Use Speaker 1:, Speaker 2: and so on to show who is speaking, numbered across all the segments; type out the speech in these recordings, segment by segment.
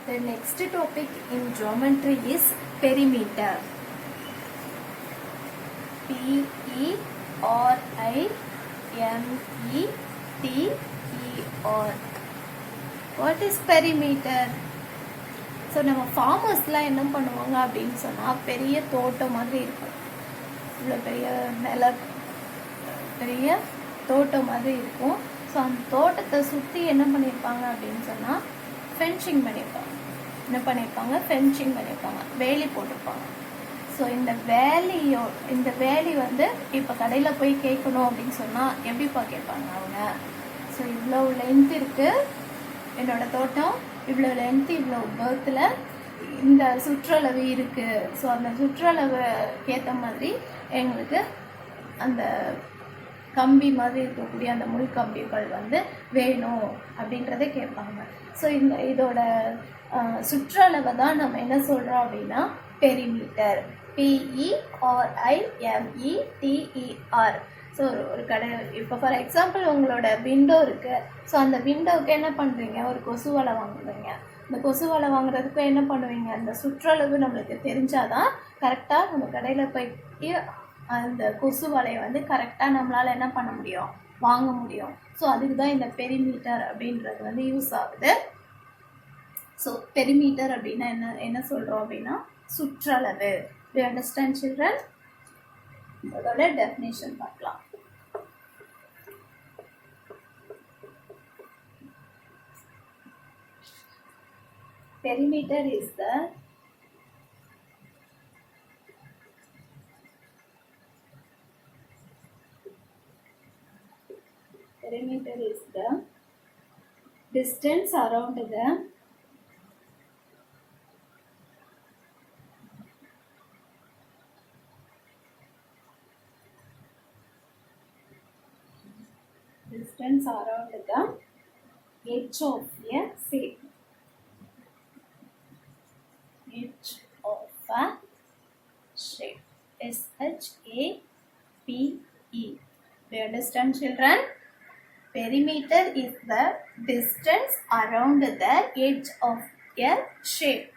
Speaker 1: The next topic in geometry is perimeter. P-E-R-I-M-E-T-E-R. What is perimeter? So நம்ம ஃபார்மர்ஸ்லாம் என்ன பண்ணுவாங்க அப்படின்னு சொன்னால் பெரிய தோட்டம் மாதிரி இருக்கும். இவ்வளோ பெரிய தோட்டம் மாதிரி இருக்கும். ஸோ அந்த தோட்டத்தை சுற்றி என்ன பண்ணியிருப்பாங்க அப்படின்னு சொன்னால் ஃபென்சிங் பண்ணியிருப்பாங்க. வேலி போட்டிருப்பாங்க. ஸோ இந்த வேலி வந்து இப்போ கடையில் போய் கேட்கணும் அப்படின்னு சொன்னால் எப்படிப்பா கேட்பாங்க அவங்க? ஸோ இவ்வளோ லென்த் இருக்குது என்னோட தோட்டம், இவ்வளோ லென்த்து இவ்வளோ பர்த்தில் இந்த சுற்றளவு இருக்குது. ஸோ அந்த சுற்றளவு ஏற்ற மாதிரி எங்களுக்கு அந்த கம்பி மாதிரி இருக்கக்கூடிய அந்த முள் கம்பிகள் வந்து வேணும் அப்படின்றத கேட்பாங்க. ஸோ இதோட சுற்றளவை தான் நம்ம என்ன சொல்கிறோம் அப்படின்னா பெரிமீட்டர். PERIMETER. ஸோ ஒரு கடை இப்போ ஃபார் எக்ஸாம்பிள் உங்களோட விண்டோ இருக்குது. ஸோ அந்த விண்டோவுக்கு என்ன பண்ணுறீங்க? ஒரு கொசு வலை வாங்குறீங்க. இந்த கொசு வலை வாங்குறதுக்கு என்ன பண்ணுவீங்க? அந்த சுற்றளவு நம்மளுக்கு தெரிஞ்சாதான் கரெக்டாக நம்ம கடையில் போய் அந்த கொசு வலையை வந்து கரெக்டாக நம்மளால் என்ன பண்ண முடியும்? வாங்க முடியும். ஸோ அதுக்கு தான் இந்த பெரிமீட்டர் அப்படின்றது வந்து யூஸ் ஆகுது. ஸோ பெரிமீட்டர் அப்படின்னா என்ன சொல்கிறோம் அப்படின்னா சுற்றளவு. Do you understand children? அதோட டெஃபினேஷன் பார்க்கலாம். Perimeter is the distance around the edge of a shape. SHAPE. Do you understand children? Perimeter is the distance around the edge of a shape.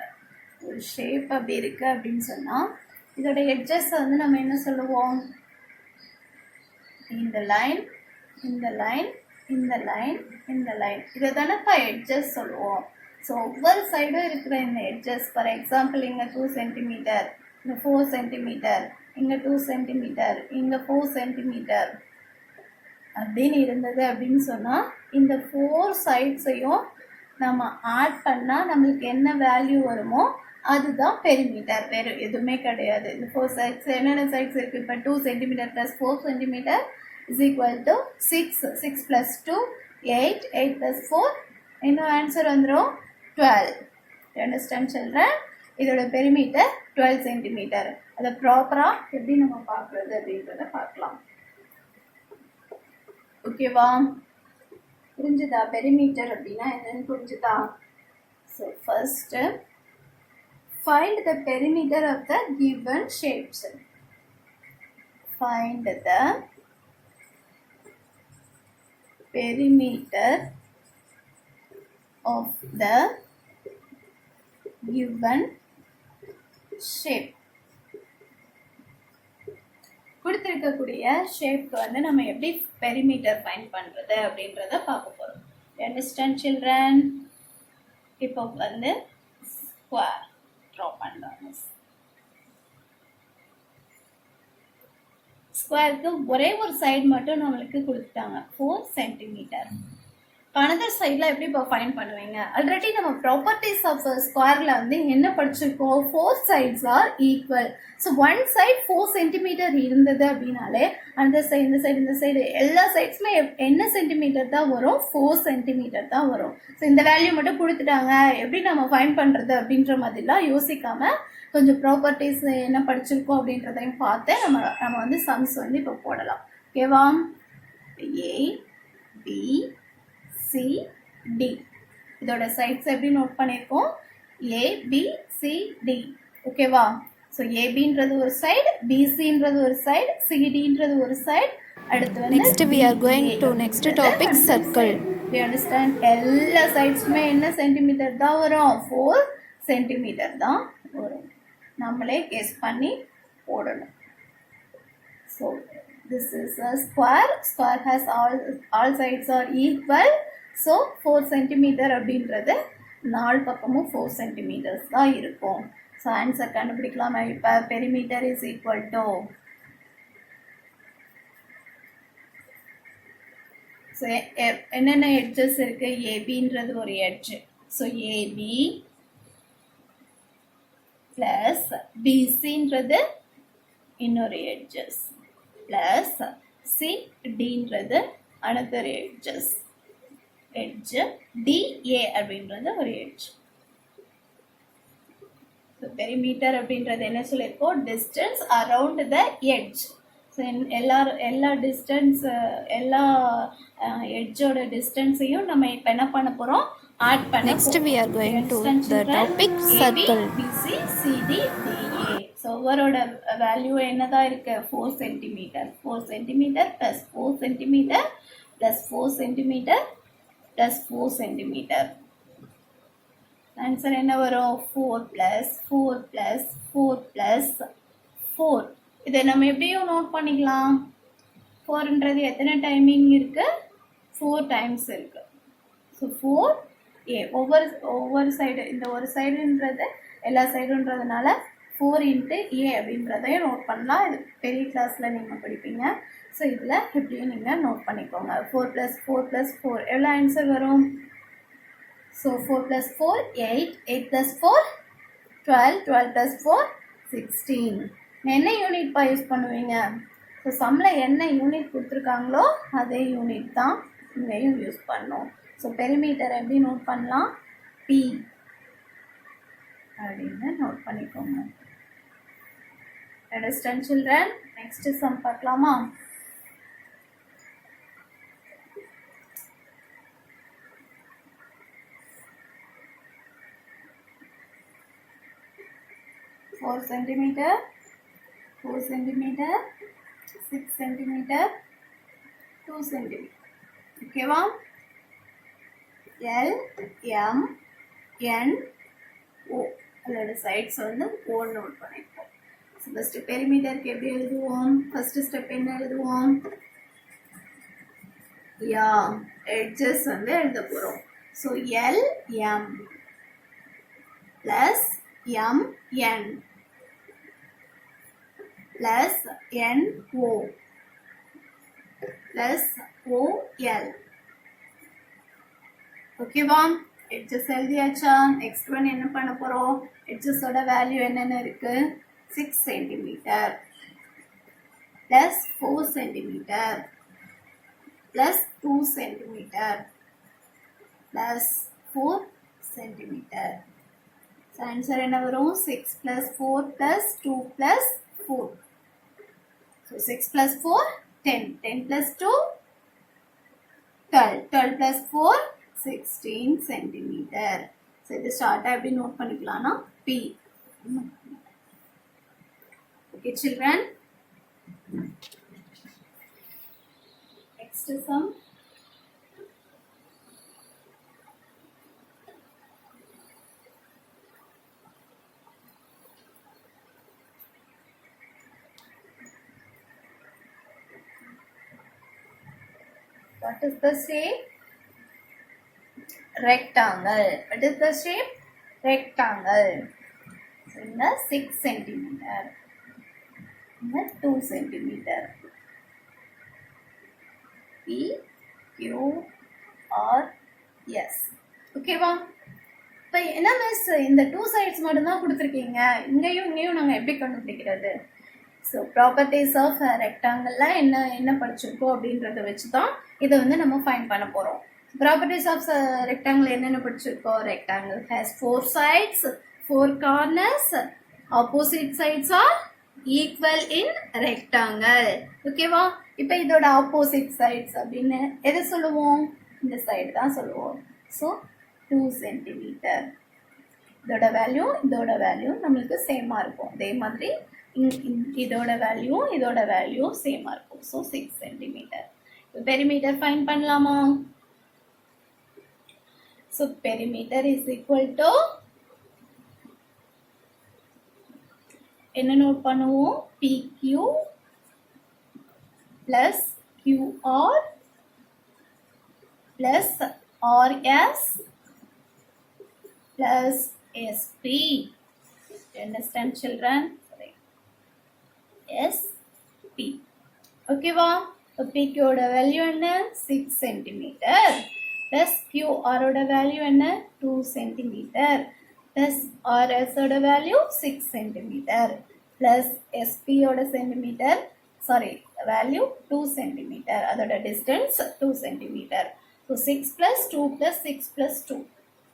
Speaker 1: ஒரு shape அப்படி இருக்கு அப்படின்னு சொன்னால் இதோட edges வந்து நம்ம என்ன சொல்லுவோம்? இந்த லைன் இதை தானேப்பா எட்ஜஸ் சொல்லுவோம். ஸோ ஒவ்வொரு சைடும் இருக்கிற இந்த எட்ஜஸ், ஃபார் எக்ஸாம்பிள் இங்கே 2 சென்டிமீட்டர், இங்கே 4 சென்டிமீட்டர், இங்கே 2 சென்டிமீட்டர், இங்கே 4 சென்டிமீட்டர் அப்படின்னு இருந்தது அப்படின்னு சொன்னால் இந்த 4 சைட்ஸையும் நம்ம ஆட் பண்ணால் நம்மளுக்கு என்ன வேல்யூ வருமோ அதுதான் பெரிமீட்டர். வேறு எதுவுமே கிடையாது. இந்த 4 சைட்ஸ் என்னென்ன சைட்ஸ் இருக்குது? இப்போ 2 centimetre plus 4 centimetre is equal to 6 plus 2 8 plus 4 இன்னும் ஆன்சர் வந்துடும் 12. You understand children? இதோட பெரிமீட்டர் 12 சென்டிமீட்டர். அதை ப்ராப்பராக எப்படி நம்ம பார்க்குறது அப்படின்றத பார்க்கலாம். ஓகேவா? புரிஞ்சுதா? பெரிமீட்டர் அப்படின்னா என்னன்னு புரிஞ்சுதா? So first find the perimeter of the given shapes. Find the perimeter of the given shape. கொடுத்திருக்கக்கூடிய ஷேப்க்கு வந்து நம்ம எப்படி பெரிமீட்டர் ஃபைண்ட் பண்ணுறது அப்படின்றத பார்க்க போகிறோம். Understand children? இப்போ வந்து ஸ்கொயர் ட்ரா பண்ணுறாங்க. ஸ்கொயருக்கு ஒரே ஒரு சைடு மட்டும் நம்மளுக்கு கொடுத்துட்டாங்க 4 சென்டிமீட்டர். அனதர் சைடில் எப்படி இப்போ ஃபைன் பண்ணுவீங்க? ஆல்ரெடி நம்ம ப்ராப்பர்ட்டிஸ் ஆஃப் ஸ்கொயரில் வந்து என்ன படிச்சிருக்கோம்? 4 sides are equal. So one side 4 centimetre இருந்தது அப்படின்னாலே அந்த சைடு இந்த சைடு எல்லா சைட்ஸுமே என்ன சென்டிமீட்டர் தான் வரும்? 4 சென்டிமீட்டர் தான் வரும். ஸோ இந்த வேல்யூ மட்டும் கொடுத்துட்டாங்க, எப்படி நம்ம ஃபைன் பண்ணுறது அப்படின்ற மாதிரிலாம் யோசிக்காமல் கொஞ்சம் ப்ராப்பர்ட்டிஸ் என்ன படிச்சிருக்கோம் அப்படின்றதையும் பார்த்து நம்ம வந்து சம்ஸ் வந்து இப்போ போடலாம். ஓகேவா? ABCD இதோட சைட்ஸ் எப்படி நோட் பண்ணியிருக்கோம்? ABCD. ஓகேவா? ஸோ ஏபின்றது ஒரு சைடு, பிசின்றது ஒரு சைடு, சிடின்றது ஒரு சைடு. அடுத்து வந்து
Speaker 2: next we are going to next topic circle.
Speaker 1: You understand? எல்லா சைட்ஸுமே என்ன சென்டிமீட்டர் தான் வரும்? 4 சென்டிமீட்டர் தான் வரும். நம்மளே கெஸ் பண்ணி போடணும். So this is a square has all sides are equal. so 4 centimeter அப்படின்றது நாலு பக்கமும் 4 centimeters தான் இருக்கும். ஸோ ஆன்சர் கண்டுபிடிக்கலாமா? இப்போ perimeter is equal to, so என்னென்ன எட்ஜஸ் இருக்கு? ஏபின்றது ஒரு எட்ஜ். ஸோ ஏபி பிளஸ் பிசின்றது இன்னொரு எட்ஜஸ் பிளஸ் சிடின்றது அனதர் எட்ஜஸ் எட்ஜ் டிஏ அப்படின்றது ஒரு எட்ஜ். ஸோ பெரிமீட்டர் அப்படின்றது என்ன சொல்லியிருக்கோம்? Distance around the edge. So எல்லா டிஸ்டன்ஸ் எல்லா எட்ஜோட டிஸ்டன்ஸையும் நம்ம இப்போ என்ன பண்ண போகிறோம்? ஆட் பண்ண.
Speaker 2: Next we are going to the topic circle.
Speaker 1: BC CD DA. So ஓவரோட வேல்யூ என்னதான் இருக்கு? 4 centimetre. 4 centimetre plus 4 centimetre plus 4 centimetre plus 4 centimetre. Answer என்ன வரும்? 4 ப்ளஸ் 4 ப்ளஸ் 4 ப்ளஸ் 4. இதை நம்ம எப்படியும் நோட் பண்ணிக்கலாம். 4ன்றது எத்தனை டைமிங் இருக்கு? 4 டைம்ஸ் இருக்கு. ஸோ 4A ஒவ்வொரு சைடு, இந்த ஒரு சைடுன்றது எல்லா சைடுன்றதுனால 4 × A அப்படின்றதையும் நோட் பண்ணலாம். இது பெரிய கிளாஸில் நீங்கள் படிப்பீங்க. ஸோ இதில் எப்படியும் நீங்கள் நோட் பண்ணிக்கோங்க. 4 + 4 + 4 எவ்வளோ ஆன்சர் வரும்? ஸோ 4 + 4 8, 8 + 4 12, 12 + 4 16. என்ன யூனிட்ப்பா யூஸ் பண்ணுவீங்க? ஸோ சம்மில் என்ன யூனிட் கொடுத்துருக்காங்களோ அதே யூனிட் தான் இங்கேயும் யூஸ் பண்ணோம். ஸோ பெரிமீட்டர் எப்படி நோட் பண்ணலாம்? பி அப்படின்னு நோட் பண்ணிக்கோங்க. Understand children? நெக்ஸ்ட் சம் பார்க்கலாமா? Four centimeter, 4 centimeter, 6 centimeter, 2 centimeter. Okay, wow? L, M, N, O. அதோட சைட்ஸ் வந்து O நோட் பண்ணிப்போம். ஸோ ஃபஸ்ட்டு பெரிமீட்டருக்கு எப்படி எழுதுவோம்? ஃபஸ்ட்டு ஸ்டெப் என்ன எழுதுவோம்? யா எட்ஜஸ் வந்து எழுத போகிறோம். So L, M plus M, N plus N, O plus O, L. ஓகேவா? எட்ஜஸ் எழுதியாச்சா? நெக்ஸ்ட் ஒன் என்ன பண்ண போகிறோம்? எட்ஜஸோட வேல்யூ என்னென்ன இருக்குது? 6 centimetre plus 4 centimetre plus 2 centimetre plus 4 centimetre. So answer என்ன வரும்? 6 + 4 + 2 + 4. So 6 + 4 10, 10 + 2 12, 12 + 4 16 centimetre. ஸோ இது ஷார்ட்டாக எப்படி நோட் பண்ணிக்கலாம்னா P. Okay children? Next sum. What is the shape? Rectangle. What is the shape? Rectangle. So in the 6 centimeter, in the 2 centimeter. P, Q, R, S. Okay வா? இப்போ என்ன miss இந்த 2 sides மட்டும்தான் கொடுத்துருக்கீங்க, இங்கேயும் நாங்கள் எப்படி கண்டுபிடிக்கிறது? ஸோ ப்ராப்பர்ட்டிஸ் ஆஃப் ரெக்டாங்கிளில் என்ன படிச்சிருக்கோம் அப்படின்றத வச்சு தான் இதை வந்து நம்ம ஃபைண்ட் பண்ண போகிறோம். ப்ராப்பர்ட்டிஸ் ஆஃப் ரெக்டாங்கிள் என்னென்ன படிச்சிருக்கோம்? Rectangle has 4 sides, 4 corners, opposite sides are equal in rectangle. ஓகேவா? இப்போ இதோட ஆப்போசிட் சைட்ஸ் அப்படின்னு எதை சொல்லுவோம்? இந்த சைடு தான் சொல்லுவோம். So 2 centimetre. இதோட வேல்யூ நம்மளுக்கு சேமாக இருக்கும். அதே மாதிரி இதோட வேல்யூ சேமாக இருக்கும். So 6 centimetre. பெரிமீட்டர் ஃபைண்ட் பண்ணலாமா? So perimeter is equal to என்ன நோட் பண்ணுவோம் PQ plus QR plus RS plus SP. You understand children? Sorry. SP. Okay வா? இப்போ PQ ஓட வேல்யூ என்ன 6 cm plus QR ஓட வேல்யூ என்ன 2 cm plus RS ஓட வேல்யூ 6 cm plus SP ஓட சென்டிமீட்டர் வேல்யூ 2 cm அதோட distance 2 cm. So 6 plus 2 plus 6 plus 2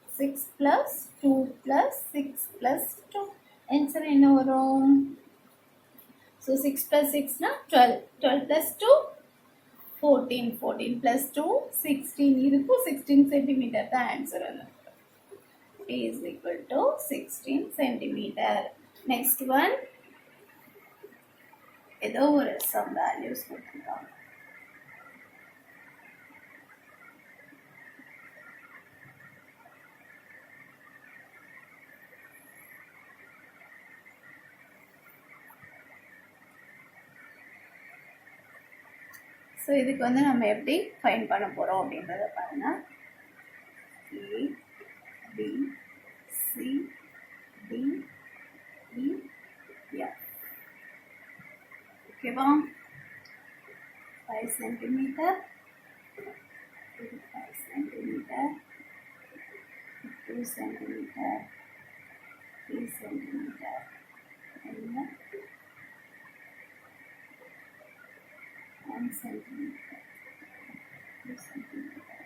Speaker 1: 6 plus 2 plus 6 plus 2 answer என்ன வரும்? So 6 plus 6 na 12 12 plus 2 14 14 plus 2 16 இதுக்கு 16 cm தான் answer is equal to 16 centimeter. Next one ஏதோ ஒரு some values கொடுத்திருக்காங்க. So இதுக்கு வந்து நம்ம எப்படி ஃபைண்ட் பண்ண போகிறோம் அப்படின்றத பாருங்க. A B C D E F. ஓகேவா? 5 centimeter, 5 centimeter, 2 centimeter, 3 centimeter, and 1 centimeter, 2 centimeter,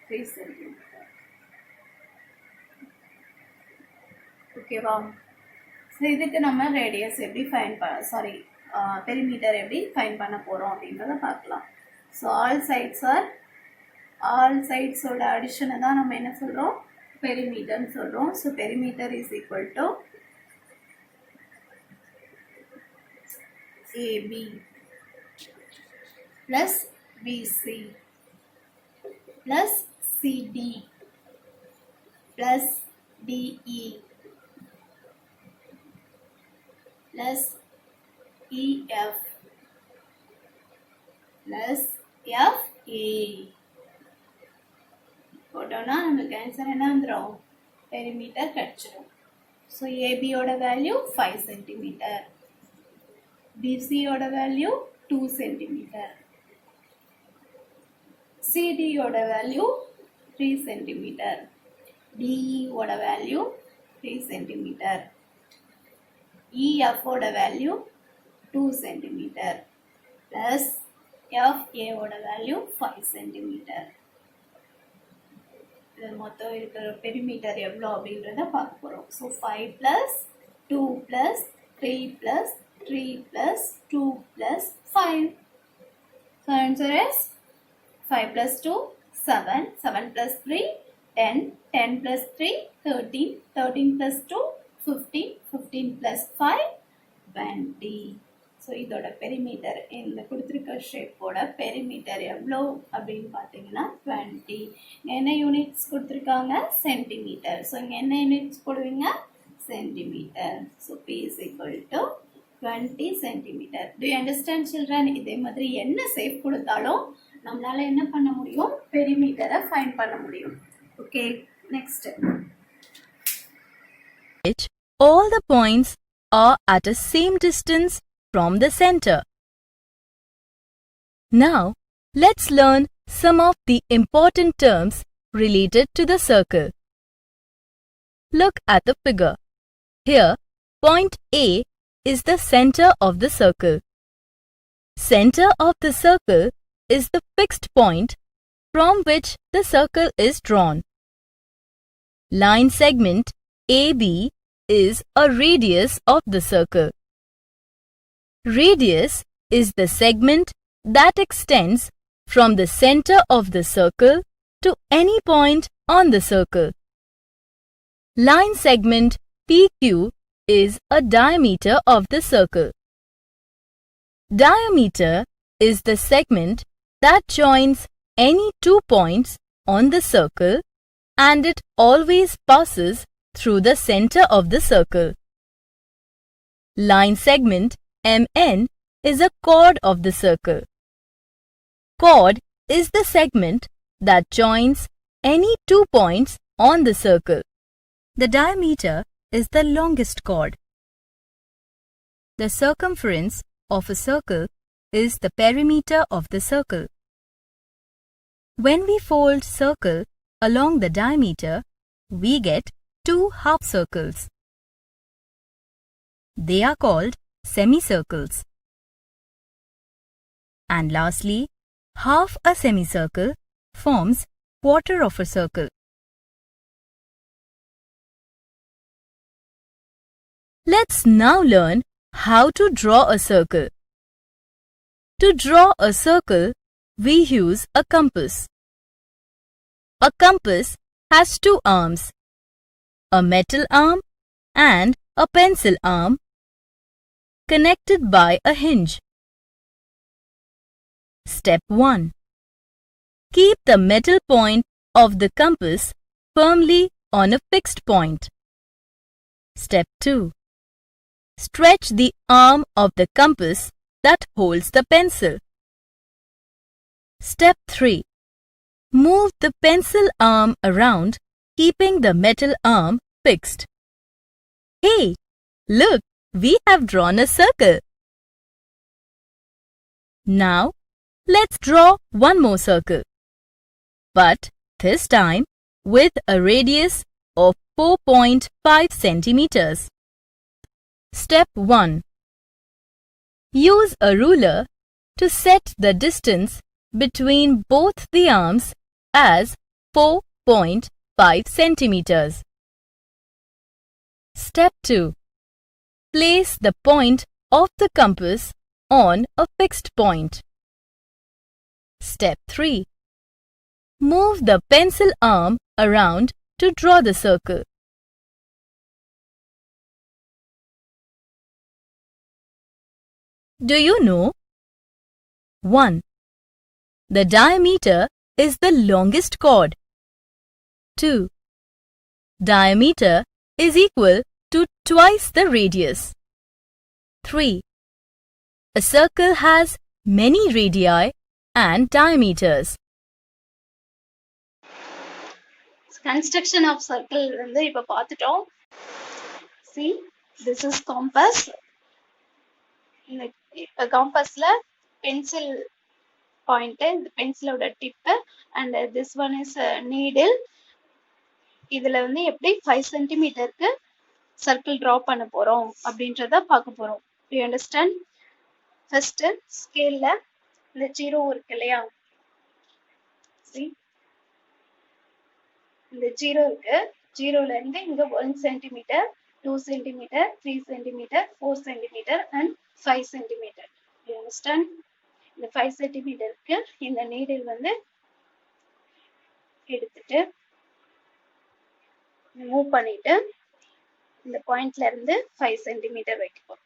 Speaker 1: 3 centimeter. ஓகேவா? ஸோ இதுக்கு நம்ம ரேடியஸ் எப்படி ஃபைன் பெரிமீட்டர் எப்படி ஃபைன் பண்ண போகிறோம் அப்படின்றத பார்க்கலாம். ஸோ ஆல் சைட்ஸோட அடிஷனை தான் நம்ம என்ன சொல்கிறோம் பெரிமீட்டர்னு சொல்கிறோம். So perimeter is equal to AB plus BC plus CD plus DE plus EF plus FA. போட்டோம்னா நமக்கு ஆன்சர் என்ன வந்துடும் பெரிமீட்டர் கிடைச்சிடும். ஸோ ஏபியோட வேல்யூ 5 சென்டிமீட்டர், BCயோட வேல்யூ 2 சென்டிமீட்டர், CDயோட வேல்யூ 3 சென்டிமீட்டர், DEயோட வேல்யூ 3 சென்டிமீட்டர், EFோட வேல்யூ 2 சென்டிமீட்டர் பிளஸ் FAவோட வேல்யூ 5 சென்டிமீட்டர். இது மொத்தம் இருக்கிற பெரிமீட்டர் எவ்வளோ அப்படின்றத பார்க்க போகிறோம். So 5 + 2 + 3 + 3 plus 2 plus 5. So answer is 5 plus 2 7, 7 plus 3 10, 10 plus 3 13, 13 plus 2 15, 15 plus 5 20. So இதோட பெரிமீட்டர் இந்த கொடுத்துருக்க ஷேப்போட பெரிமீட்டர் எவ்வளோ அப்படின்னு பார்த்தீங்கன்னா 20. என்ன யூனிட்ஸ் கொடுத்துருக்காங்க சென்டிமீட்டர். ஸோ இங்கே என்ன யூனிட்ஸ் போடுவீங்க centimetre. So P is equal to 20 centimeter. Do you understand children? இதே மாதிரி என்ன ஷேப் கொடுத்தாலும் நம்மளால என்ன பண்ண முடியும் பெரிமீட்டரை ஃபைண்ட் பண்ண முடியும். Okay next.
Speaker 3: All the points are at a same distance from the center. Now let's learn some of the important terms related to the circle. Look at the figure. Here point A is the center of the circle. Center of the circle is the fixed point from which the circle is drawn. Line segment AB is a radius of the circle. Radius is the segment that extends from the center of the circle to any point on the circle. Line segment PQ is a diameter of the circle. Diameter is the segment that joins any 2 points on the circle and it always passes through the center of the circle. Line segment MN is a chord of the circle. Chord is the segment that joins any 2 points on the circle. The diameter is the longest chord. The circumference of a circle is the perimeter of the circle. When we fold circle along the diameter, we get 2 half circles. They are called semicircles. And lastly, half a semicircle forms quarter of a circle. Let's now learn how to draw a circle. To draw a circle, we use a compass. A compass has 2 arms, a metal arm and a pencil arm connected by a hinge. Step 1. Keep the metal point of the compass firmly on a fixed point. Step 2. Stretch the arm of the compass that holds the pencil. Step 3. Move the pencil arm around, keeping the metal arm fixed. Hey, look, we have drawn a circle. Now, let's draw one more circle. But this time with a radius of 4.5 centimeters. Step 1. Use a ruler to set the distance between both the arms as 4.5 centimeters. Step 2. Place the point of the compass on a fixed point. Step 3. Move the pencil arm around to draw the circle. Do you know? 1. The diameter is the longest chord. 2. Diameter is equal to twice the radius. 3. A circle has many radii and diameters.
Speaker 1: Construction of circle வந்து இப்ப பார்த்துட்டோம். See, this is compass. இந்த காம்பஸ்ல pencil point, இந்த பென்சிலோட tip, and this one is needle. இதுல வந்து எப்படி 5 சென்டிமீட்டருக்கு சர்க்கிள் டிரா பண்ண போறோம் அப்படின்றத பார்க்க போறோம். To you understand? ஃபர்ஸ்ட் ஸ்கேல்ல இந்த 0 இருக்கு இல்லையா? See, இந்த 0 இருக்கு. 0ல இருந்து இங்க 1 centimetre, 2 centimetre, 3 centimetre, 4 centimetre and 5 centimetre. You understand? இந்த 5 சென்டிமீட்டருக்கு இந்த நீடில் வந்து எடுத்துட்டு மூவ் பண்ணிட்டு இந்த பாயிண்ட்ல இருந்து 5 சென்டிமீட்டர் வைப்போம்.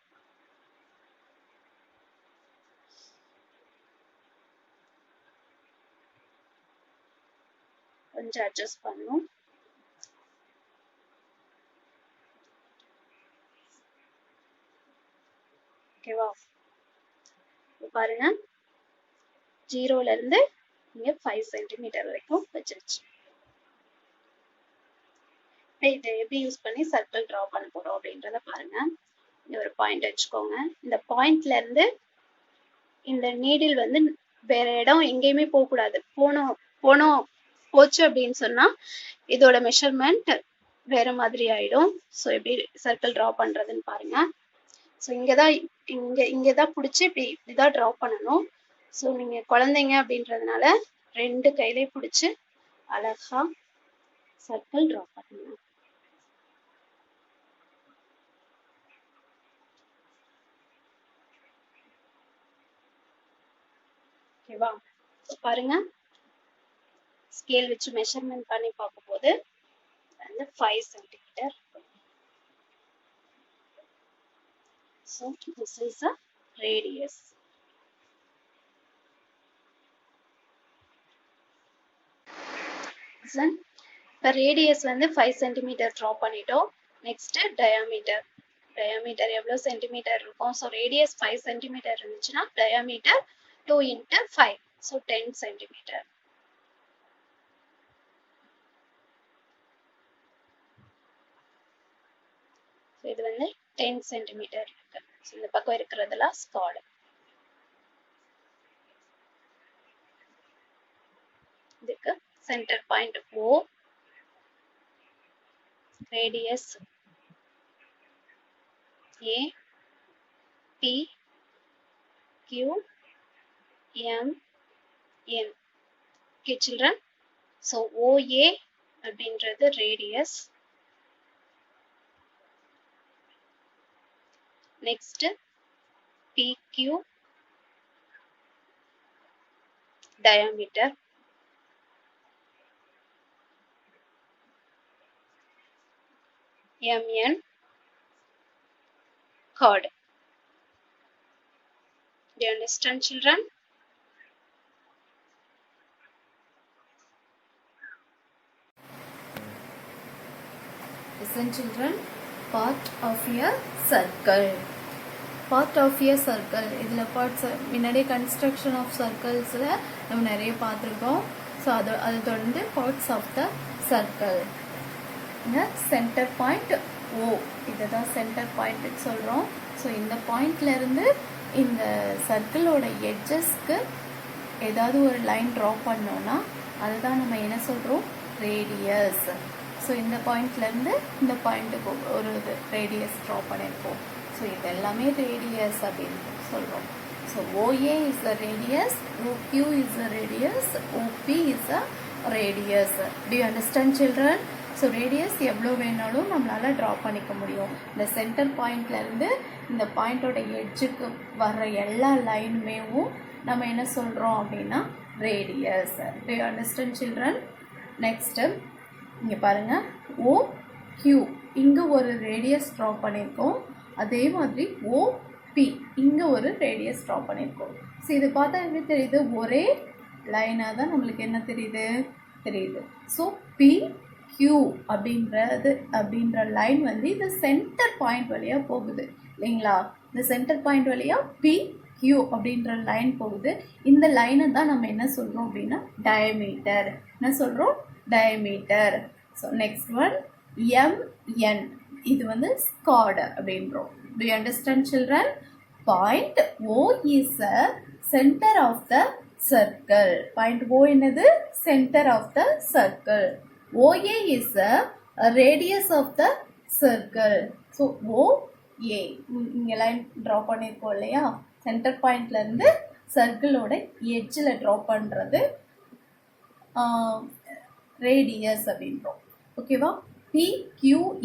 Speaker 1: கொஞ்சம் அட்ஜஸ்ட் பண்ணும். ஓகேவா? பாருங்க, 0ல இருந்து இங்க 5 சென்டிமீட்டர் வரைக்கும் வச்சிருச்சு. இதை எப்படி யூஸ் பண்ணி சர்க்கிள் டிரா பண்ண போறோம் அப்படின்றத பாருங்க. இந்த ஒரு பாயிண்ட் வச்சுக்கோங்க. இந்த பாயிண்ட்ல இருந்து இந்த நீடில் வந்து வேற இடம் எங்கேயுமே போக கூடாது. போச்சு அப்படின்னு சொன்னா இதோட மெஷர்மெண்ட் வேற மாதிரி ஆயிடும். ஸோ எப்படி சர்க்கிள் டிரா பண்றதுன்னு பாருங்க. ஸோ இங்கதான் பிடிச்சி இப்படிதான் டிரா பண்ணணும். ஸோ நீங்க குழந்தைங்க அப்படின்றதுனால 2 கையிலேயே பிடிச்சு அழகா சர்க்கிள் டிரா பண்ணுங்க. ஓகேவா? பாருங்க, ஸ்கேல் வச்சு மெஷர்மெண்ட் பண்ணி பார்க்கும் போது 5 centimetre. So this is a radius.
Speaker 4: இப்போ ரேடியஸ் வந்து 5 சென்டிமீட்டர் ட்ரா பண்ணிட்டோம். Next diameter. டயாமீட்டர் எவ்வளோ சென்டிமீட்டர் இருக்கும்? ஸோ ரேடியஸ் 5 சென்டிமீட்டர் இருந்துச்சுன்னா டயாமீட்டர் 2 × 5, ஸோ 10 சென்டிமீட்டர். இது வந்து 10 சென்டிமீட்டர் இருக்கு. ஸோ இந்த பக்கம் இருக்கிறதெல்லாம் ஸ்கார்டு. இதுக்கு centre point O, radius A, P, Q, M, N. Okay children, so OA அப்படின்றது radius. Next PQ diameter, MN chord. Do you understand children?
Speaker 1: Listen children, part of your circle. Part of your circle. இதில் parts முன்னாடியே construction of சர்க்கிள்ஸில் நம்ம நிறைய பார்த்துருக்கோம். So அது தொடர்ந்து parts of the circle. இந்த centre point O, இதை தான் சென்டர் பாயிண்ட்டுன்னு சொல்கிறோம். ஸோ இந்த பாயிண்ட்லேருந்து இந்த சர்க்கிளோட எட்ஜஸ்க்கு ஏதாவது ஒரு லைன் ட்ரா பண்ணோன்னா அதுதான் நம்ம என்ன சொல்கிறோம்? ரேடியஸ். ஸோ இந்த பாயிண்ட்லேருந்து இந்த பாயிண்ட்டுக்கு ஒரு ரேடியஸ் ட்ரா பண்ணியிருக்கோம். ஸோ இது எல்லாமே ரேடியஸ் அப்படின்னு சொல்கிறோம். So OA is the radius, OQ is the radius, OP is the radius. To you understand children? So radius எவ்வளோ வேணாலும் நம்மளால் ட்ரா பண்ணிக்க முடியும். இந்த சென்டர் பாயிண்ட்லேருந்து இந்த பாயிண்டோட எட்ஜுக்கு வர்ற எல்லா லைனுமேவும் நம்ம என்ன சொல்கிறோம் அப்படின்னா radius. To you understand children? Next இங்கே பாருங்கள், OQ இங்கே ஒரு ரேடியஸ் ட்ரா பண்ணியிருக்கோம். அதே மாதிரி OP இங்கே ஒரு ரேடியஸ் ட்ரா பண்ணியிருக்கோம். ஸோ இது பார்த்தா எப்படி தெரியுது? ஒரே லைனாக தான் நம்மளுக்கு என்ன தெரியுது. ஸோ PQ அப்படின்ற லைன் வந்து இந்த சென்டர் பாயிண்ட் வழியாக போகுது இல்லைங்களா? இந்த சென்டர் பாயிண்ட் வழியாக PQ அப்படின்ற லைன் போகுது. இந்த லைனை தான் நம்ம என்ன சொல்கிறோம் அப்படின்னா டயமீட்டர். என்ன சொல்கிறோம்? Diameter. So next one MN, இது வந்து ஸ்கார்டு அப்படின்றோம். Do you understand children? Point O is a center of the circle. Point O என்னது? Center of the circle. OA is a radius of the circle. So OA இங்க line draw பண்ணியிருக்கோம் இல்லையா? Centre பாயிண்ட்லேருந்து சர்க்கிளோட எட்ஜில் draw பண்ணுறது radius அப்படின்றோம். ஓகேவா? PQ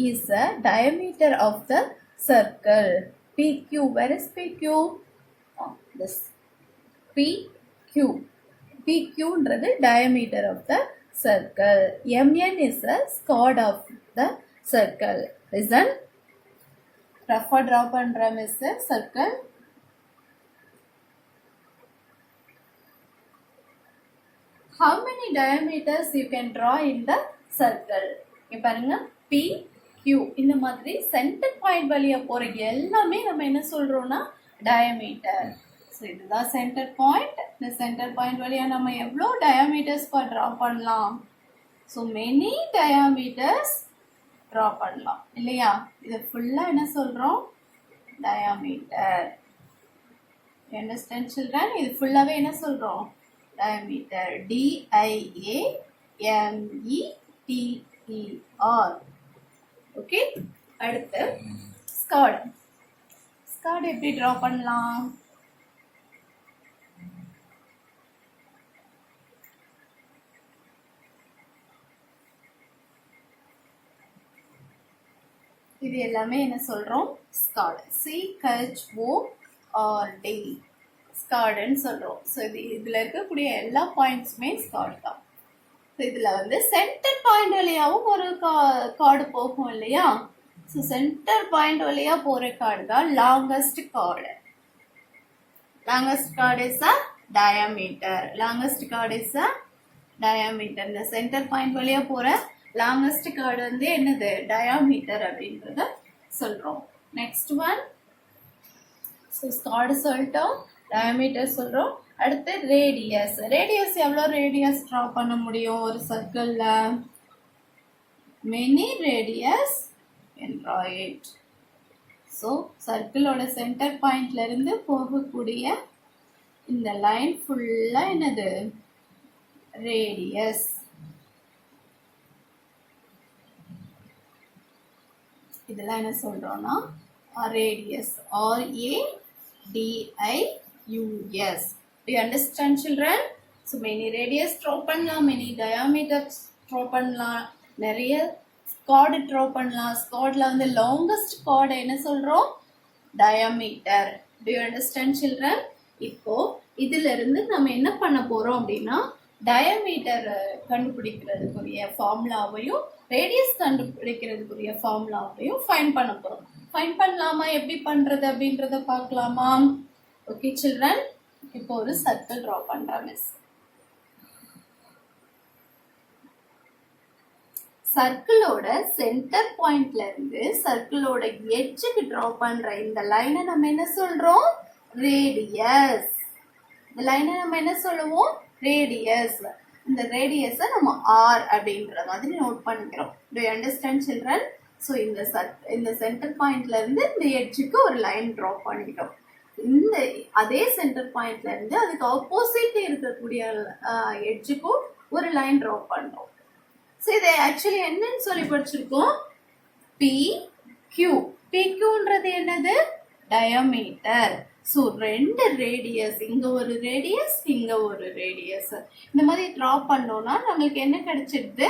Speaker 1: is the diameter of the circle. PQ, where is PQ? This PQ. PQ ன்றது diameter of the circle. MN is the chord of the circle. Listen. Rough draw பண்றோம் is the circle. How many diameters you can draw in the circle? இங்க பாருங்க, PQ இந்த மாதிரி centre point வழியா போற எல்லாமே நம்ம என்ன சொல்றோம்னா டயாமீட்டர். ஸோ இதுதான் சென்டர் பாயிண்ட். இந்த சென்டர் பாயிண்ட் வழியா நம்ம எவ்வளோ டயாமீட்டர்ஸ் ட்ரா பண்ணலாம்? ஸோ மெனி டயாமீட்டர்ஸ் ட்ரா பண்ணலாம் இல்லையா? இது ஃபுல்லா என்ன சொல்றோம்? டயாமீட்டர். Understand children? இது ஃபுல்லாவே என்ன சொல்றோம்? diameter. DIAMETER. ஓகே, அடுத்து ஸ்கார்டு. ஸ்கார்டு எப்படி ட்ரா பண்ணலாம்? இது எல்லாமே என்ன சொல்றோம்? ஸ்கார்டு. CHORD ஸ்கார்டுன்னு சொல்றோம். ஸோ இதுல இருக்கக்கூடிய எல்லா பாயிண்ட்ஸுமே ஸ்கார்டு தான். ஸோ இதுல வந்து சென்டர் பாயிண்ட் வழியாவும் ஒரு கார்டு போகும் இல்லையா? ஸோ சென்டர் பாயிண்ட் வழியா போற கார்டு தான் longest chord. Longest chord is a diameter. Longest chord is a diameter. இந்த சென்டர் பாயிண்ட் வழியா போற லாங்கஸ்ட் கார்டு வந்து என்னது டயாமீட்டர் அப்படின்றத சொல்றோம். நெக்ஸ்ட் ஒன், கார்டு சொல்லிட்டோம், டயாமீட்டர் சொல்றோம். அடுத்து ரேடியஸ். ரேடியஸ் எவ்வளோ ரேடியஸ் ட்ரா பண்ண முடியும் ஒரு சர்க்கிள்ல? Many radius can draw it. So சர்க்கிளோட சென்டர் பாயிண்ட்ல இருந்து போகக்கூடிய இந்த லைன் ஃபுல்லா என்னது ரேடியஸ். இதெல்லாம் என்ன சொல்றோம்னா radius. RADIUS. Do you understand children? So many radius draw பண்ணலாம், many diameters draw பண்ணலாம், நிறைய chord draw பண்ணலாம். chordல வந்து longest chord என்ன சொல்றோம்? diameter. Do you understand children? இப்போ இதுல இருந்து நம்ம என்ன பண்ண போறோம் அப்படின்னா டயாமீட்டர் கண்டுபிடிக்கிறதுக்குரிய ஃபார்முலாவையும் ரேடியஸ் கண்டுபிடிக்கிறதுக்குரிய ஃபார்முலாவையும் ஃபைண்ட் பண்ண போறோம். ஃபைண்ட் பண்ணலாமா? எப்படி பண்றது அப்படின்றத பார்க்கலாமா? ஓகே சில்ட்ரன், இப்போ ஒரு சர்க்கிள் ட்ரா பண்றேன் மிஸ். சர்க்கிளோட சென்டர் பாயிண்ட்ல இருந்து சர்க்கிளோட எட்ஜுக்கு ட்ரா பண்ற இந்த லைனை நம்ம என்ன சொல்றோம்? ரேடியஸ். இந்த லைனை நம்ம என்ன சொல்லுவோம்? ரேடியஸ். இந்த ரேடியஸை நம்ம R அப்படின்ற மாதிரி நோட் பண்ணிக்கிறோம். Do you understand children? So இந்த சென்டர் பாயிண்ட்ல இருந்து இந்த எட்ஜுக்கு ஒரு லைன் ட்ரா பண்ணிட்டோம். இந்த அதே சென்டர் பாயிண்ட்ல இருந்து அதுக்கு ஆப்போசிட் இருக்கக்கூடிய எட்ஜுக்கும் ஒரு லைன் ட்ரா பண்றோம். ஸோ இதை ஆக்சுவலி என்னன்னு சொல்லி படிச்சிருக்கோம்? PQ. PQன்றது என்னது? டயாமீட்டர். ஸோ ரெண்டு ரேடியஸ், இங்க ஒரு ரேடியஸ், இங்க ஒரு ரேடியஸ். இந்த மாதிரி ட்ரா பண்ணோம்னா நம்மளுக்கு என்ன கிடைச்சிருது?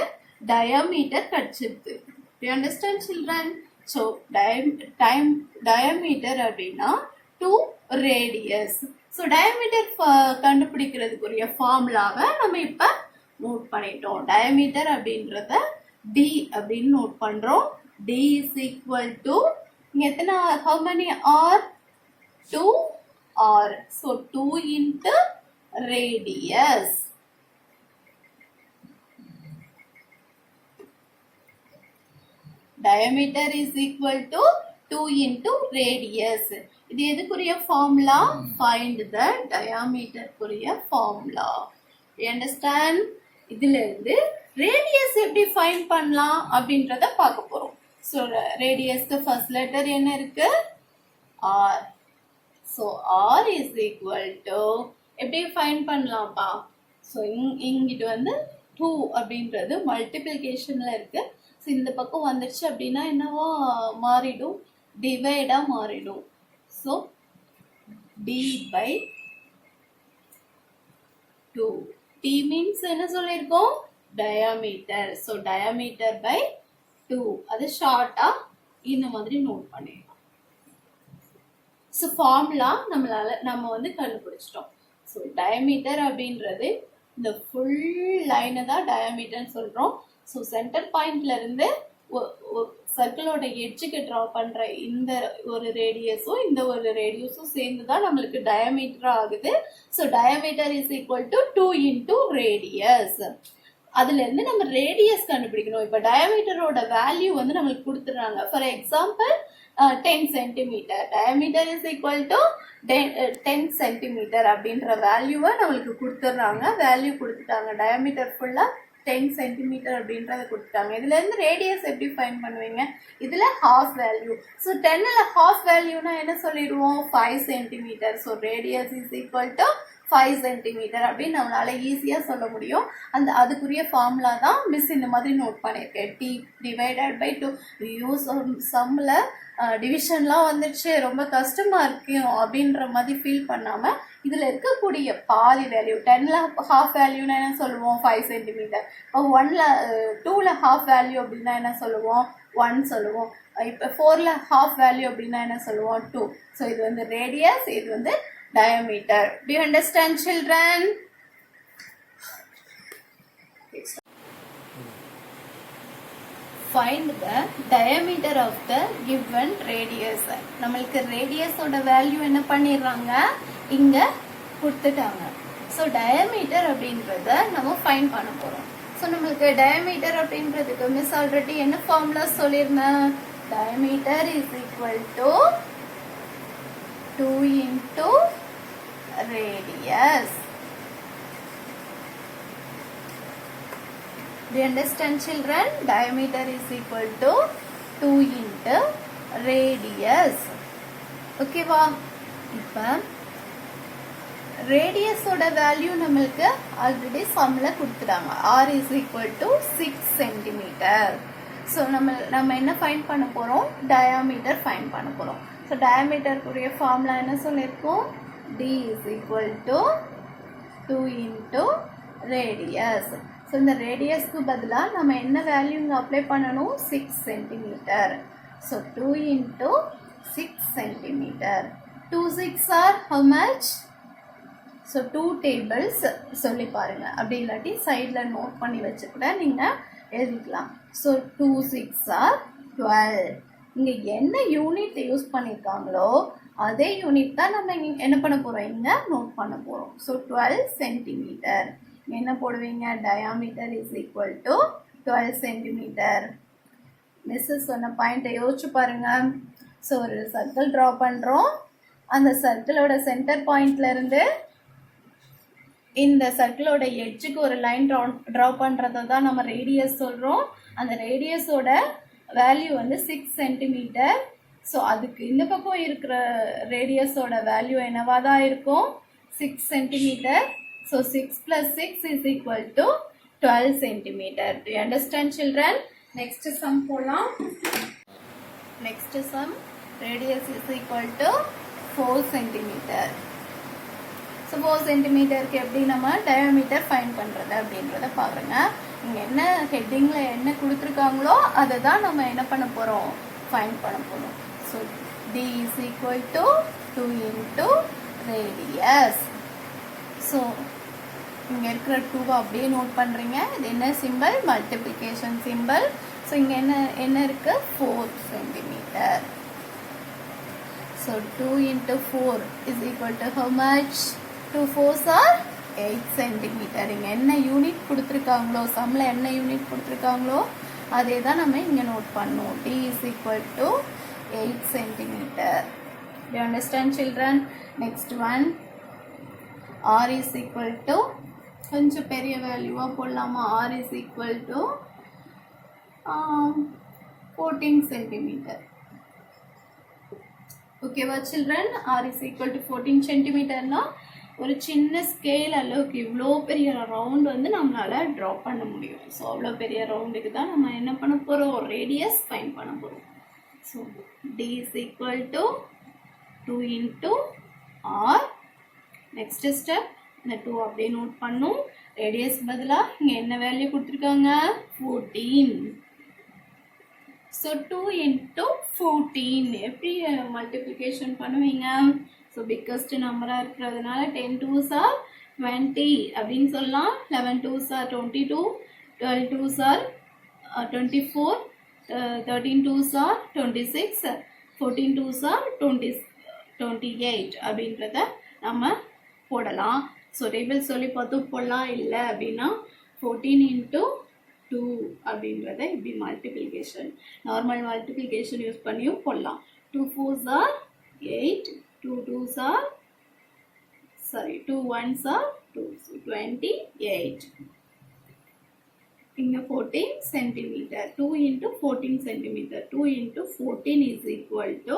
Speaker 1: டயாமீட்டர் கிடைச்சிருது. Do you understand children? So diameter அப்படின்னா 2 radius. So diameter கண்டுபிடிக்கிறதுக்குரிய ஃபார்முலாவை நம்ம இப்ப நோட் பண்ணிட்டோம். diameter அப்படின்றத D அப்படின்னு நோட் பண்றோம். D is equal to இங்க எத்தனை how many R? 2R. So 2 into radius. Diameter is equal to 2 into radius. இது எதுக்குரிய ஃபார்முலா? Find the diameter குரிய ஃபார்முலா. You understand? இதுல இருந்து ரேடியஸ் எப்படி ஃபைண்ட் பண்ணலாம் அப்படின்றத பார்க்க போறோம். ஸோ ரேடியஸ்க்கு ஃபர்ஸ்ட் லெட்டர் என்ன இருக்கு? R. So R is equal to எப்படி ஃபைண்ட் பண்ணலாம்ப்பா? ஸோ இங்கிட்டு வந்து 2 அப்படின்றது மல்டிப்ளிகேஷன்ல இருக்கு. ஸோ இந்த பக்கம் வந்துடுச்சு அப்படின்னா என்னவா மாறிடும்? டிவைடா மாறிடும். So D by 2. T means என்ன சொல்லியிருக்கோம்? diameter. So diameter by 2. அது ஷார்ட்டா இந்த மாதிரி நோட் பண்ணிடலாம். ஸோ ஃபார்முலா நம்ம வந்து கண்டுபிடிச்சிட்டோம். ஸோ டயமீட்டர் அப்படின்றது இந்த ஃபுல் லைனை தான் டயமீட்டர்னு சொல்கிறோம். ஸோ சென்டர் பாயிண்ட்ல இருந்து சர்க்கிளோட எட்ஜுக்கு ட்ரா பண்ற இந்த ஒரு ரேடியஸும் இந்த ஒரு ரேடியஸும் சேர்ந்து தான் நம்மளுக்கு டயமீட்டர் ஆகுது. So diameter is equal to 2 into radius. அதுல இருந்து நம்ம ரேடியஸ் கண்டுபிடிக்கணும். இப்போ டயமீட்டரோட வேல்யூ வந்து நம்மளுக்கு கொடுத்துறாங்க. For example 10 centimetre. Diameter is equal to 10 centimetre அப்படின்ற வேல்யூவை நம்மளுக்கு கொடுத்துட்றாங்க. வேல்யூ கொடுத்துட்டாங்க. டயமீட்டர் ஃபுல்லா 10 சென்டிமீட்டர் அப்படின்றத கொடுத்துட்டாங்க. இதுல இருந்து ரேடியஸ் எப்படி ஃபைண்ட் பண்ணுவீங்க? இதுல ஹாஃப் வேல்யூ. ஸோ 10ல ஹாஃப் வேல்யூனா என்ன சொல்லிடுவோம்? 5 centimetre. So radius is equal to 5 centimetre அப்படின்னு நம்மளால ஈஸியா சொல்ல முடியும். அதுக்குரிய ஃபார்முலா தான் மிஸ் இந்த மாதிரி நோட் பண்ணியிருக்கேன். T divided by 2. யூஸ் சம்ல டிவிஷன்லாம் வந்துடுச்சு, ரொம்ப கஷ்டமா இருக்கும் அப்படின்ற மாதிரி ஃபீல் பண்ணாம இதுல இருக்கக்கூடிய பாதி வேல்யூ 10ல ஹாஃப் வேல்யூனா என்ன சொல்லுவோம்? 5 சென்டிமீட்டர். இப்போ 2ல ஹாஃப் வேல்யூ அப்படின்னா என்ன சொல்லுவோம்? 1 சொல்லுவோம். இப்போ 4ல ஹாஃப் வேல்யூ அப்படின்னா என்ன சொல்லுவோம்? 2. ஸோ இது வந்து ரேடியஸ், இது வந்து diameter. Do you understand children? Find the diameter of the given radius. நம்மளுக்கு ரேடியஸோட வேல்யூ என்ன பண்ணிடுறாங்க? இங்க கொடுத்துட்டாங்க. ஸோ டயாமீட்டர் அப்படின்றத நம்ம ஃபைன் பண்ண போகிறோம். ஸோ நம்மளுக்கு டயாமீட்டர் அப்படின்றதுக்கு மிஸ் ஆல்ரெடி என்ன ஃபார்முலா சொல்லியிருந்தேன்? Diameter is equal to 2 into radius. Do you understand, children? Diameter is equal to 2 into radius. Okay வா? இப்போ ரேடியஸோட வேல்யூ நம்மளுக்கு ஆல்ரெடி சம்ல கொடுத்துட்டாங்க. r is equal to 6 centimetre. So நம்ம என்ன ஃபைண்ட் பண்ண போகிறோம்? டயாமீட்டர் ஃபைண்ட் பண்ண போகிறோம். ஸோ டயாமீட்டருக்குரிய ஃபார்முலா என்ன சொல்லியிருக்கோம்? d is equal to 2 into radius. So இந்த ரேடியஸ்க்கு பதிலாக நம்ம என்ன வேல்யூ இங்கே அப்ளை பண்ணணும்? 6 centimetre. So 2 into 6 centimetre. 2 6 are how much? So 2 tables சொல்லி பாருங்க. அப்படி இல்லாட்டி சைடில் நோட் பண்ணி வச்சு கூட நீங்கள் எழுதிக்கலாம். So 2 6 are 12. இங்கே என்ன யூனிட் யூஸ் பண்ணியிருக்காங்களோ அதே யூனிட் தான் நம்ம என்ன பண்ண போகிறோம்? இங்கே நோட் பண்ண போகிறோம். So 12 centimetre. என்ன போடுவீங்க? Diameter is equal to 12 centimetre. Mrs சொன்ன பாயிண்ட்டை யோசிச்சு பாருங்க. ஸோ ஒரு சர்க்கிள் ட்ரா பண்ணுறோம். அந்த சர்க்கிளோட சென்டர் பாயிண்ட்லேருந்து இந்த சர்க்கிளோட எட்ஜுக்கு ஒரு லைன் ட்ரா பண்ணுறத தான் நம்ம ரேடியஸ் சொல்கிறோம். அந்த ரேடியஸோட வேல்யூ வந்து 6 சென்டிமீட்டர். ஸோ அதுக்கு இந்த பக்கம் இருக்கிற ரேடியஸோட வேல்யூ என்னவா தான் இருக்கும்? 6 centimetre. So 6 + 6 is equal to 12 centimetre. Do you understand, children? Next sum போலாம். Next sum, radius is equal to 4 centimetre. So 4 சென்டிமீட்டருக்கு எப்படி நம்ம டயாமீட்டர் ஃபைண்ட் பண்ணுறது அப்படின்றத பாருங்க. இங்கே என்ன ஹெட்டிங்கில் என்ன கொடுத்துருக்காங்களோ அதை தான் நம்ம என்ன பண்ண போகிறோம்? ஃபைண்ட் பண்ண போகிறோம். So d is equal to 2 into radius. So இங்கே இருக்கிற 2 அப்படியே நோட் பண்ணுறீங்க. இது என்ன சிம்பிள்? Multiplication simple. ஸோ இங்கே என்ன இருக்குது? 4 centimetre. So 2 into 4 is equal to how much? 2 4s are 8 centimetre. இங்கே என்ன யூனிட் கொடுத்துருக்காங்களோ, சம்மில் என்ன யூனிட் கொடுத்துருக்காங்களோ அதே தான் நம்ம இங்கே நோட் பண்ணோம். d is equal to 8 centimetre. Do you understand, children? Next one, r is equal to கொஞ்சம் பெரிய வேல்யூவாக போடலாமா? r is equal to 14 centimetre. ஓகேவா children? r is equal to 14 சென்டிமீட்டர்னா ஒரு சின்ன ஸ்கேல் அளவுக்கு இவ்வளோ பெரிய ரவுண்ட் வந்து நம்மளால் ட்ரா பண்ண முடியும். ஸோ அவ்வளோ பெரிய ரவுண்டுக்கு தான் நம்ம என்ன பண்ண போகிறோம்? ரேடியஸ் ஃபைண்ட் பண்ண போகிறோம். So d is equal to 2 into r. Next step, இந்த 2 அப்படியே நோட் பண்ணும். ரேடியஸ் பதிலாக இங்கே என்ன வேல்யூ கொடுத்துருக்காங்க? 14. ஸோ 2 into 14 எப்படி மல்டிப்ளிகேஷன் பண்ணுவீங்க? ஸோ பிக்கஸ்ட் நம்பராக இருக்கிறதுனால 10 2s are 20 அப்படின்னு சொல்லலாம். 11 2s are 22, 12 2s are 24, 13 2s are 26, 14 2s are 28 அப்படின்றத நம்ம போடலாம். ஸோ டேபிள் சொல்லி பார்த்து போடலாம். இல்லை அப்படின்னா 14 into 2 அப்படின்றத இப்படி மல்டிப்ளிகேஷன், நார்மல் மல்டிப்ளிகேஷன் யூஸ் பண்ணியும் போடலாம். 2 4s are 8, 2 2s are 2 1s are 2, so 28. இங்கே 14 centimetre. 2 into 14 centimetre. 2 into 14 is equal to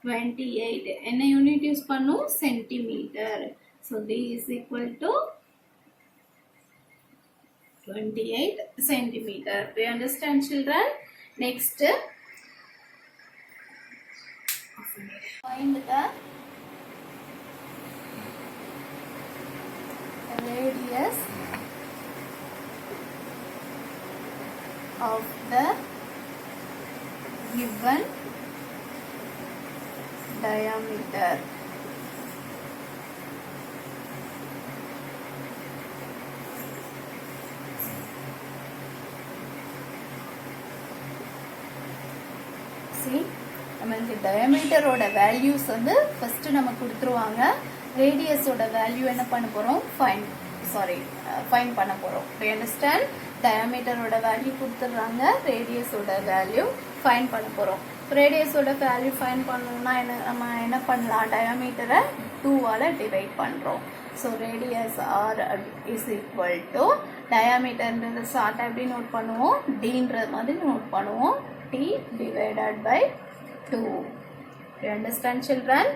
Speaker 1: 28. என்ன யூனிட் யூஸ் பண்ணும்? Centimetre. So d is equal to 28 centimeter. Do you understand, children? Next, find the radius of the given diameter. See, நம்ம இந்த டயாமீட்டரோட values வந்து first நம்ம கொடுத்துருவாங்க. ரேடியஸோட value என்ன பண்ண போகிறோம் ஃபைன் பண்ண போகிறோம். டு அண்டர்ஸ்டாண்ட், டயாமீட்டரோட வேல்யூ கொடுத்துட்றாங்க, ரேடியஸோட வேல்யூ ஃபைன் பண்ண போகிறோம். ரேடியஸோட வேல்யூ ஃபைன் பண்ணணும்னா நம்ம என்ன பண்ணலாம், டயாமீட்டரை 2ஆல் டிவைட் பண்ணுறோம். So radius R is equal to டயாமீட்டர்ன்றது ஷார்ட்டாக எப்படி நோட் பண்ணுவோம், டீன்ற மாதிரி நோட் பண்ணுவோம், D divided by 2. You understand children?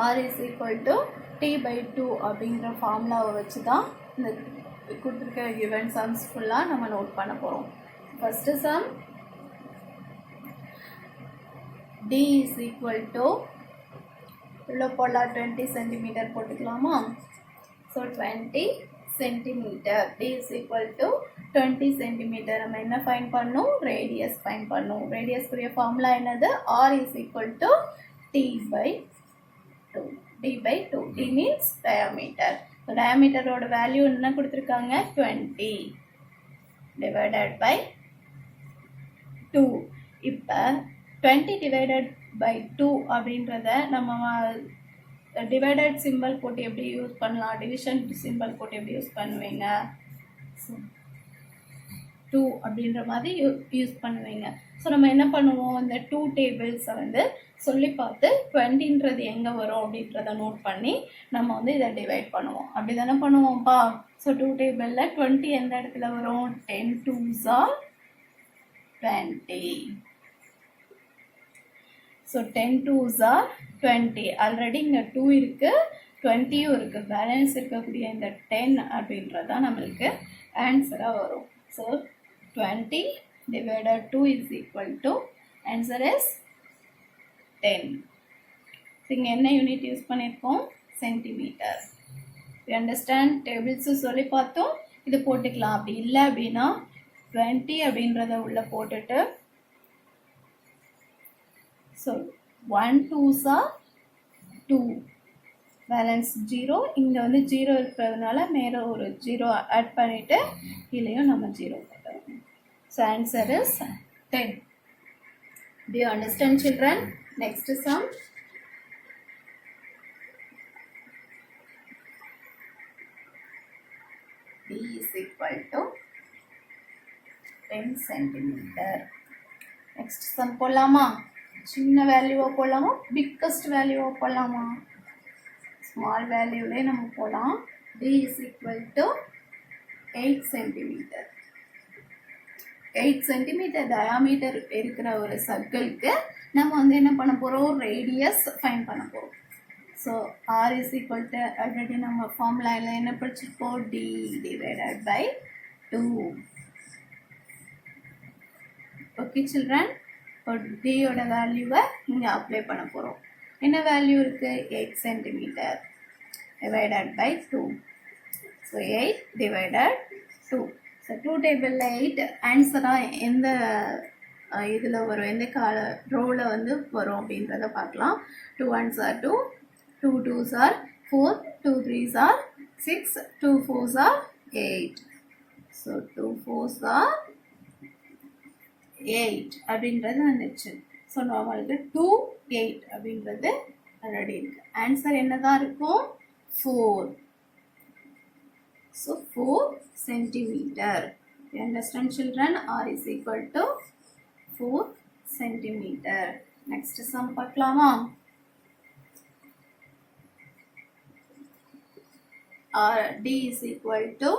Speaker 1: R is equal to D by 2 அப்படிங்கிற ஃபார்முலாவை வச்சு தான் இந்த கொடுத்துருக்க கிவன் சம்ஸ் ஃபுல்லாக நம்ம நோட் பண்ண போகிறோம். First sum D is equal to உள்ள போடலாம் 20 சென்டிமீட்டர் போட்டுக்கலாமா? So 20 centimetre, D is equal to 20 centimetre. நம்ம என்ன ஃபைன் பண்ணணும், ரேடியஸ் ஃபைன் பண்ணணும். ரேடியஸ்க்குரிய ஃபார்முலா என்னது, R is equal to D by 2. D by 2. D means diameter. So diameter ஓட வேல்யூ என்ன கொடுத்துருக்காங்க, 20 divided by 2. இப்போ 20 divided by 2 அப்படின்றத நம்ம டிவைடட் சிம்பிள் போட்டு எப்படி யூஸ் பண்ணலாம், டிவிஷன் சிம்பிள் போட்டு எப்படி யூஸ் பண்ணுவீங்க, 2 அப்படின்ற மாதிரி யூஸ் பண்ணுவீங்க. ஸோ நம்ம என்ன பண்ணுவோம், இந்த 2 டேபிள்ஸை வந்து சொல்லி பார்த்து 20ன்றது எங்கே வரும் அப்படின்றத நோட் பண்ணி நம்ம வந்து இதை டிவைட் பண்ணுவோம். அப்படி தானே பண்ணுவோம்ப்பா. ஸோ 2 டேபிளில் 20 எந்த இடத்துல வரும், 10 2s are 20. So 10 2s are 20. Already இங்கே 2 இருக்குது, 20யும் இருக்குது. பேலன்ஸ் இருக்கக்கூடிய இந்த 10 அப்படின்றது தான் நம்மளுக்கு ஆன்சராக வரும். So 20 divided 2 is equal to, answer is 10. இங்கே என்ன யூனிட் யூஸ் பண்ணியிருக்கோம், சென்டிமீட்டர். யூ அண்டர்ஸ்டாண்ட், டேபிள்ஸு சொல்லி பார்த்தோம், இது போட்டுக்கலாம். அப்படி இல்லை அப்படின்னா 20 அப்படின்றத உள்ளே போட்டுட்டு, ஸோ 1 2s are 2, பேலன்ஸ் 0. இங்கே வந்து 0 இருக்கிறதுனால மேலே ஒரு 0 ஆட் பண்ணிவிட்டு கீழேயும் நம்ம 0 போட்டுருவோம். So answer is 10. Do you understand children? Next sum. D is equal to 10 centimeter. Next sum போடலாமா, சின்ன வேல்யூவா போடலாமா, பிக்கஸ்ட் வேல்யூவா போடலாமா, ஸ்மால் வேல்யூலே நம்ம போடலாம். D is equal to 8 centimeter. 8 centimetre diameter இருக்கிற ஒரு சர்க்கிளுக்கு நம்ம வந்து என்ன பண்ண போகிறோம், ரேடியஸ் ஃபைன் பண்ண போகிறோம். So r is equal to already நம்ம ஃபார்முலாவில் என்ன படிச்சிருப்போம், d divided by 2. Okay children, இப்போ டியோட வேல்யூவை இங்கே அப்ளை பண்ண போகிறோம். என்ன வேல்யூ இருக்குது, 8 centimetre divided by 2. So 8 divided 2. So 2 டேபிளில் 8 ஆன்சராக எந்த இதில் வரும், எந்த ரோவில் வந்து வரும் அப்படின்றத பார்க்கலாம். 2 1s are 2, 2 2s are 4, 2 3s are 6, 2 4s are 8. So 2 4s are 8 அப்படின்றது வந்துச்சு. ஸோ நம்மளுக்கு 2 8 அப்படின்றது ஆல்ரெடி இருக்குது. ஆன்சர் என்னதான் இருக்கும், 4. So 4 centimeter. You understand children? R is equal to 4 centimeter. Next sum பார்க்கலாமா? D is equal to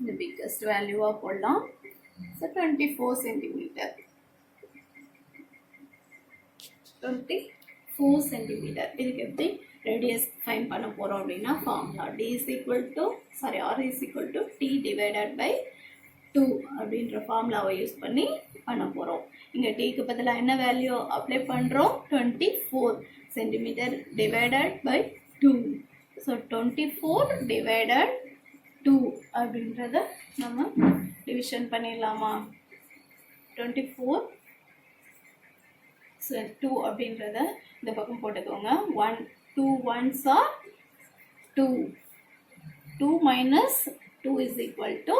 Speaker 1: the biggest value of போடலாம். So 24 centimeter. 24 centimeter. இதுக்கு எப்படி ரேடியஸ் ஃபைன் பண்ண போகிறோம் அப்படின்னா formula D is equal to R is equal to T divided by 2 அப்படின்ற ஃபார்முலாவை use பண்ணி பண்ண போகிறோம். இங்கே டீக்கு பதிலாக என்ன வேல்யூ அப்ளை பண்ணுறோம், 24 centimetre divided by 2. So 24 divided 2 அப்படின்றத நம்ம டிவிஷன் பண்ணிடலாமா. 24 ஸோ 2 அப்படின்றத இந்த பக்கம் போட்டுக்கோங்க. 2 1s are 2. 2 minus 2 is equal to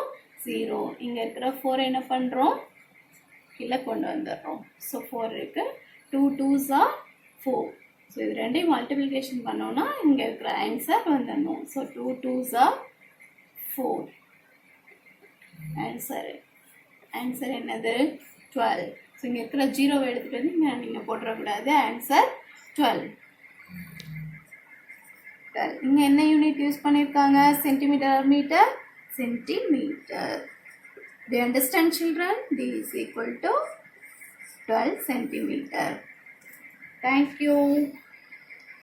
Speaker 1: 0. இங்கே இருக்கிற 4 என்ன பண்ணுறோம், கீழே கொண்டு வந்துடுறோம். ஸோ 4 இருக்கு. 2 2s are 4. ஸோ இது ரெண்டையும் மல்டிப்ளிகேஷன் பண்ணோன்னா இங்கே இருக்கிற ஆன்சர் வந்துடணும். So 2 2s are 4. ஆன்சர் என்னது 12. ஸோ இங்கே இருக்கிற ஜீரோவை எடுத்துகிட்டு வந்து இங்கே நீங்கள் போட்டுறக்கூடாது. ஆன்சர் 12. இங்கே என்ன யூனிட் யூஸ் பண்ணியிருக்காங்க? Centimetre metre, centimetre. Do you understand, children? D is equal to 12 centimeter. Thank you.